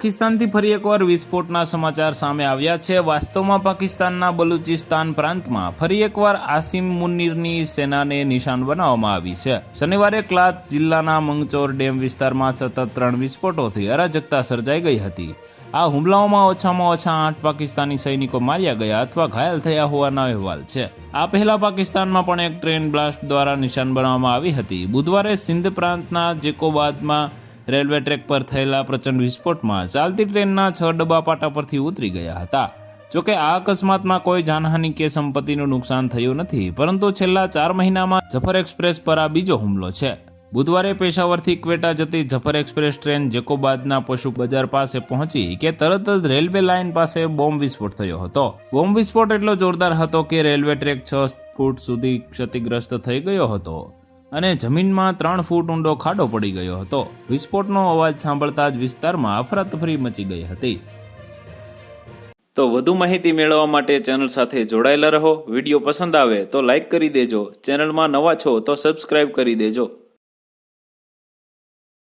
પાકિસ્તાનથી ફરી એકવાર વિસ્ફોટના સમાચાર સામે આવ્યા છે। વાસ્તવમાં પાકિસ્તાનના બલુચિસ્તાન પ્રાંતમાં ફરી એકવાર આસિમ મુનીરની સેનાને નિશાન બનાવવામાં આવી છે। શનિવારે ક્લાત જિલ્લાના મંગચોર ડેમ વિસ્તારમાં સતત 3 વિસ્ફોટોથી અરાજકતા સર્જાઈ ગઈ હતી। આ હુમલાઓમાં ઓછામાં ઓછા 8 પાકિસ્તાની સૈનિકો માર્યા ગયા અથવા ઘાયલ થયા હોવાના અહેવાલ છે। આ પહેલા પાકિસ્તાનમાં પણ એક ટ્રેન બ્લાસ્ટ દ્વારા નિશાન બનાવવામાં આવી હતી। બુધવારે સિંધ પ્રાંતના જેકોબાદમાં રેલવે ટ્રેક પર થયેલા પ્રચંડ વિસ્ફોટમાં ચાલતી ટ્રેનના 6 ડબ્બા પાટા પરથી ઉતરી ગયા હતા। જોકે આ અકસ્માતમાં કોઈ જાનહાનિ કે સંપત્તિનું નુકસાન થયું નથી, પરંતુ છેલ્લા 4 મહિનામાં જફર એક્સપ્રેસ પર આ બીજો હુમલો છે। બુધવારે પેશાવરથી ક્વેટા જતી જફર એક્સપ્રેસ ટ્રેન જેકોબાદના પશુ બજાર પાસે પહોંચી કે તરત જ રેલવે લાઇન પાસે બોમ્બ વિસ્ફોટ થયો હતો। બોમ્બ વિસ્ફોટ એટલો જોરદાર હતો કે રેલવે ટ્રેક 6 ફૂટ સુધી ક્ષતિગ્રસ્ત થઈ ગયો હતો અને જમીનમાં 3 ફૂટ ઊંડો ખાડો પડી ગયો હતો। વિસ્ફોટનો અવાજ સાંભળતા જ વિસ્તારમાં અફરાતફરી મચી ગઈ હતી। તો વધુ માહિતી મેળવવા માટે ચેનલ સાથે જોડાયેલા રહો। વિડીયો પસંદ આવે તો લાઈક કરી દેજો। ચેનલમાં નવા છો તો સબસ્ક્રાઇબ કરી દેજો।